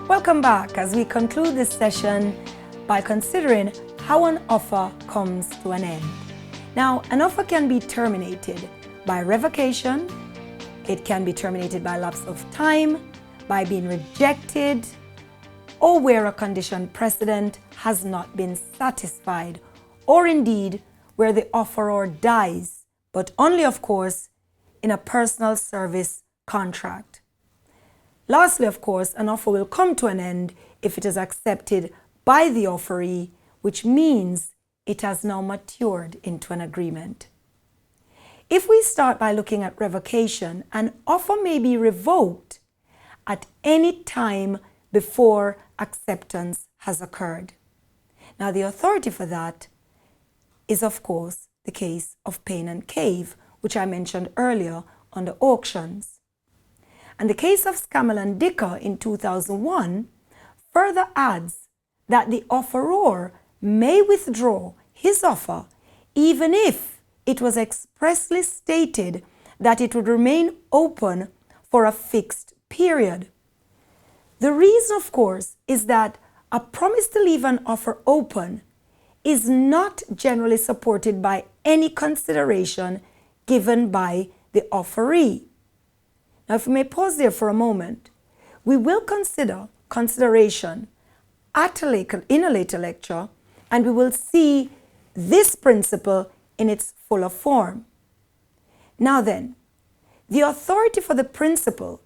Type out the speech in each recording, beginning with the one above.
Welcome back as we conclude this session by considering how an offer comes to an end. Now, an offer can be terminated by revocation, it can be terminated by lapse of time, by being rejected, or where a condition precedent has not been satisfied, or indeed where the offeror dies, but only, of course, in a personal service contract. Lastly, of course, an offer will come to an end if it is accepted by the offeree, which means it has now matured into an agreement. If we start by looking at revocation, an offer may be revoked at any time before acceptance has occurred. Now, the authority for that is, of course, the case of Payne and Cave, which I mentioned earlier on the auctions. And the case of Scammell and Dicker in 2001 further adds that the offeror may withdraw his offer even if it was expressly stated that it would remain open for a fixed period. The reason, of course, is that a promise to leave an offer open is not generally supported by any consideration given by the offeree. Now, if we may pause there for a moment, we will consider consideration in a later lecture, and we will see this principle in its fuller form. Now then, the authority for the principle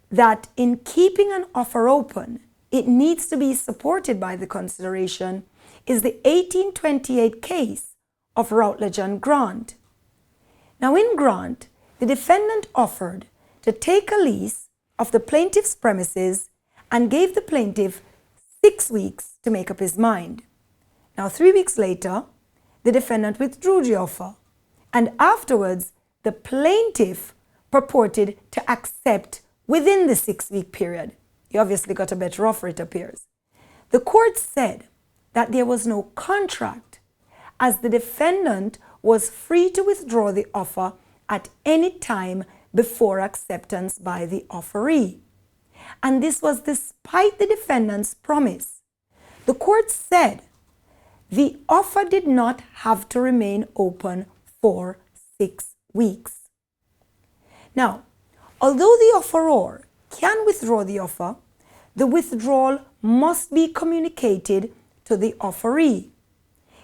that in keeping an offer open, it needs to be supported by the consideration is the 1828 case of Routledge and Grant. Now, in Grant, the defendant offered to take a lease of the plaintiff's premises and gave the plaintiff 6 weeks to make up his mind. Now, 3 weeks later, the defendant withdrew the offer, and afterwards, the plaintiff purported to accept within the 6-week period. He obviously got a better offer, it appears. The court said that there was no contract, as the defendant was free to withdraw the offer at any time before acceptance by the offeree. And this was despite the defendant's promise. The court said the offer did not have to remain open for 6 weeks. Now, although the offeror can withdraw the offer, the withdrawal must be communicated to the offeree.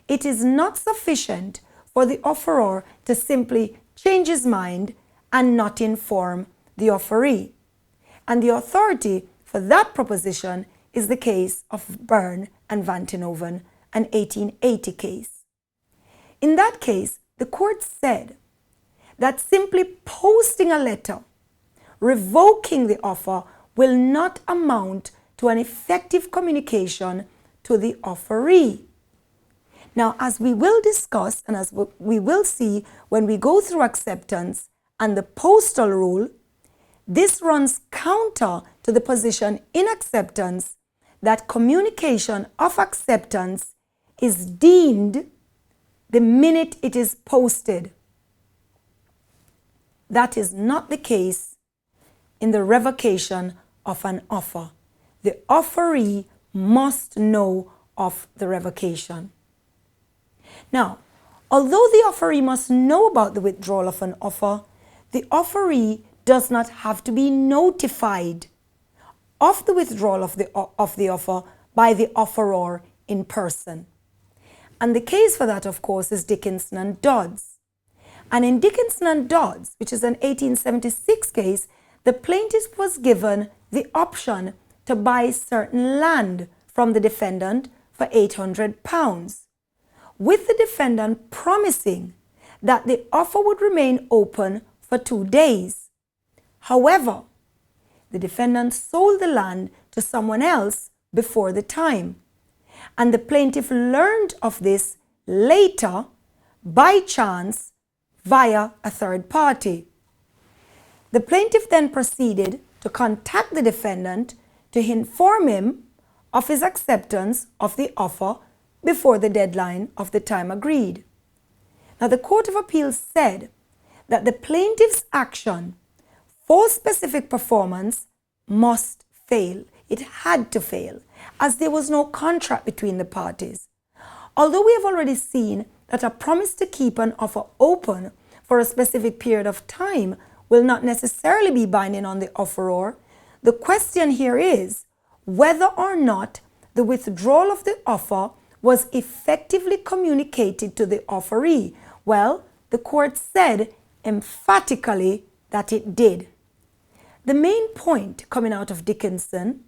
It is not sufficient for the offeror to simply change his mind and not inform the offeree. And the authority for that proposition is the case of Byrne and Vantenhoven, an 1880 case. In that case, the court said that simply posting a letter revoking the offer will not amount to an effective communication to the offeree. Now, as we will discuss and as we will see when we go through acceptance and the postal rule, this runs counter to the position in acceptance that communication of acceptance is deemed the minute it is posted. That is not the case in the revocation of an offer. The offeree must know of the revocation. Now, although the offeree must know about the withdrawal of an offer, the offeree does not have to be notified of the withdrawal of the offer by the offeror in person. And the case for that, of course, is Dickinson and Dodds. And in Dickinson and Dodds, which is an 1876 case, the plaintiff was given the option to buy certain land from the defendant for £800, with the defendant promising that the offer would remain open for 2 days. However, the defendant sold the land to someone else before the time, and the plaintiff learned of this later by chance via a third party. The plaintiff then proceeded to contact the defendant to inform him of his acceptance of the offer before the deadline of the time agreed. Now, the Court of Appeals said that the plaintiff's action for specific performance must fail. it had to fail, as there was no contract between the parties. Although we have already seen that a promise to keep an offer open for a specific period of time will not necessarily be binding on the offeror, the question here is whether or not the withdrawal of the offer was effectively communicated to the offeree. Well, the court said emphatically that it did. The main point coming out of Dickinson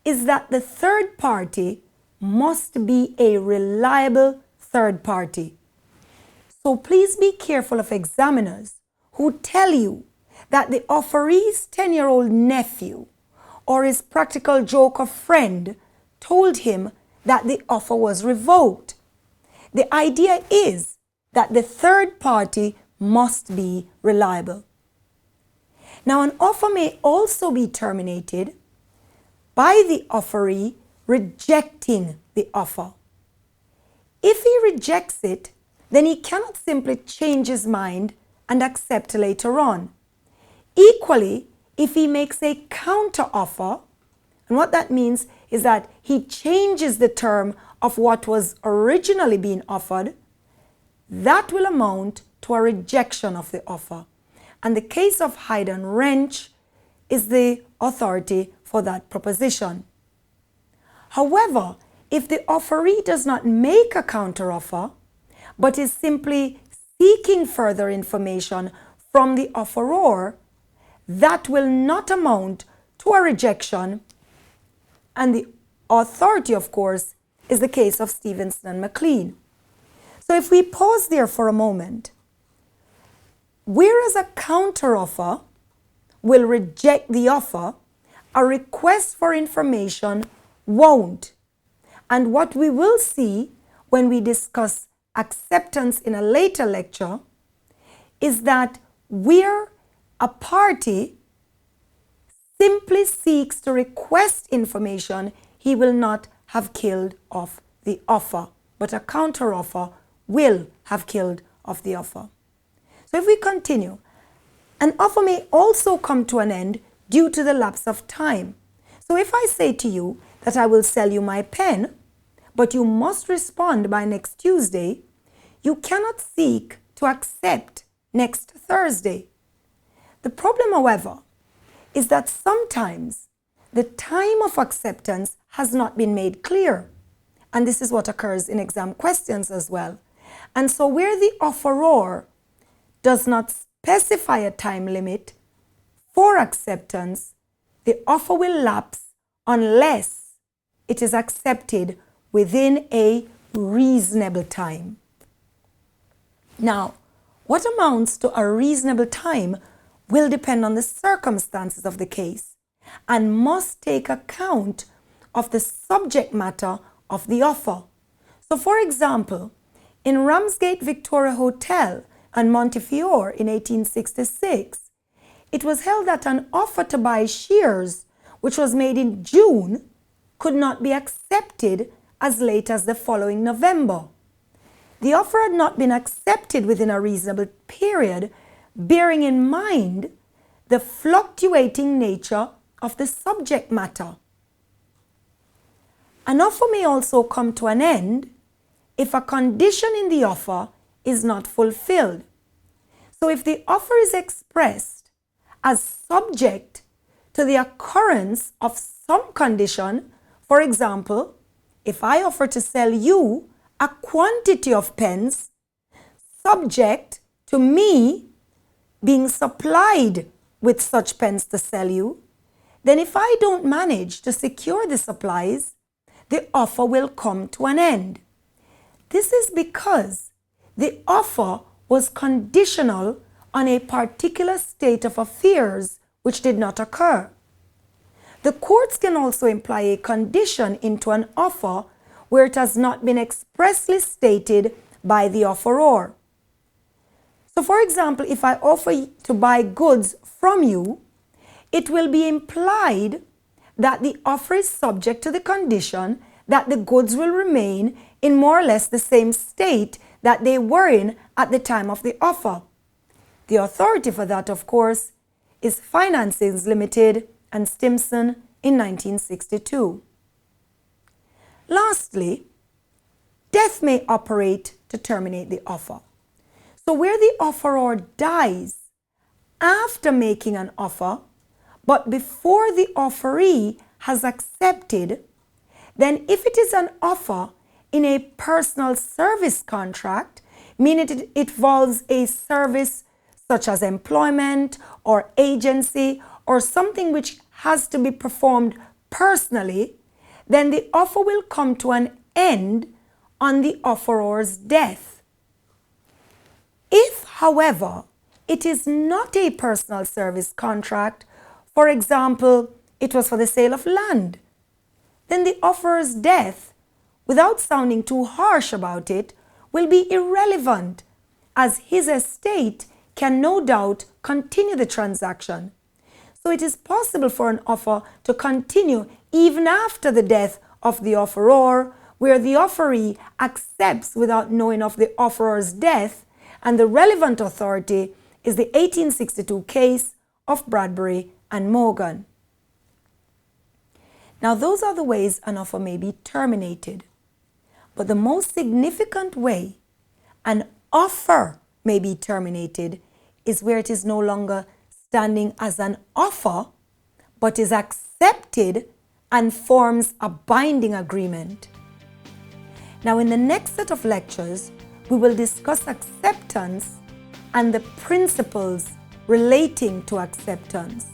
is that the third party must be a reliable third party. So please be careful of examiners who tell you that the offeree's 10-year-old nephew or his practical joker friend told him that the offer was revoked. The idea is that the third party must be reliable. Now, an offer may also be terminated by the offeree rejecting the offer. If he rejects it, then he cannot simply change his mind and accept later on. Equally, if he makes a counter offer, and what that means is that he changes the term of what was originally being offered, that will amount to a rejection of the offer. And the case of Hyde and Wrench is the authority for that proposition. However, if the offeree does not make a counteroffer, but is simply seeking further information from the offeror, that will not amount to a rejection. And the authority, of course, is the case of Stevenson and McLean. So if we pause there for a moment, whereas a counteroffer will reject the offer, a request for information won't. And what we will see when we discuss acceptance in a later lecture is that where a party simply seeks to request information, he will not have killed off the offer, but a counteroffer will have killed off the offer. So if we continue, an offer may also come to an end due to the lapse of time. So if I say to you that I will sell you my pen, but you must respond by next Tuesday, you cannot seek to accept next Thursday. The problem, however, is that sometimes the time of acceptance has not been made clear. And this is what occurs in exam questions as well. And so where the offeror does not specify a time limit for acceptance, the offer will lapse unless it is accepted within a reasonable time. Now, what amounts to a reasonable time will depend on the circumstances of the case and must take account of the subject matter of the offer. So, for example, in Ramsgate Victoria Hotel and Montefiore in 1866, it was held that an offer to buy shares, which was made in June, could not be accepted as late as the following November. The offer had not been accepted within a reasonable period, bearing in mind the fluctuating nature of the subject matter. An offer may also come to an end if a condition in the offer is not fulfilled. So if the offer is expressed as subject to the occurrence of some condition, for example, if I offer to sell you a quantity of pens subject to me being supplied with such pens to sell you, then if I don't manage to secure the supplies, the offer will come to an end. This is because the offer was conditional on a particular state of affairs which did not occur. The courts can also imply a condition into an offer where it has not been expressly stated by the offeror. So, for example, if I offer to buy goods from you, it will be implied that the offer is subject to the condition that the goods will remain in more or less the same state that they were in at the time of the offer. The authority for that, of course, is Financings Limited and Stimson in 1962. Lastly, death may operate to terminate the offer. So where the offeror dies after making an offer, but before the offeree has accepted, then if it is an offer in a personal service contract, meaning it involves a service such as employment or agency or something which has to be performed personally, then the offer will come to an end on the offeror's death. If, however, it is not a personal service contract, for example, it was for the sale of land, then the offeror's death, without sounding too harsh about it, will be irrelevant, as his estate can no doubt continue the transaction. So it is possible for an offer to continue even after the death of the offeror, where the offeree accepts without knowing of the offeror's death, and the relevant authority is the 1862 case of Bradbury and Morgan. Now, those are the ways an offer may be terminated. But the most significant way an offer may be terminated is where it is no longer standing as an offer, but is accepted and forms a binding agreement. Now, in the next set of lectures, we will discuss acceptance and the principles relating to acceptance.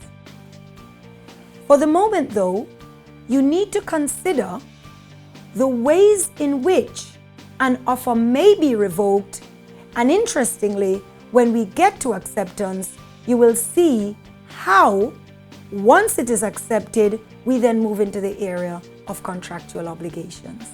For the moment, though, you need to consider the ways in which an offer may be revoked, and interestingly, when we get to acceptance, you will see how, once it is accepted, we then move into the area of contractual obligations.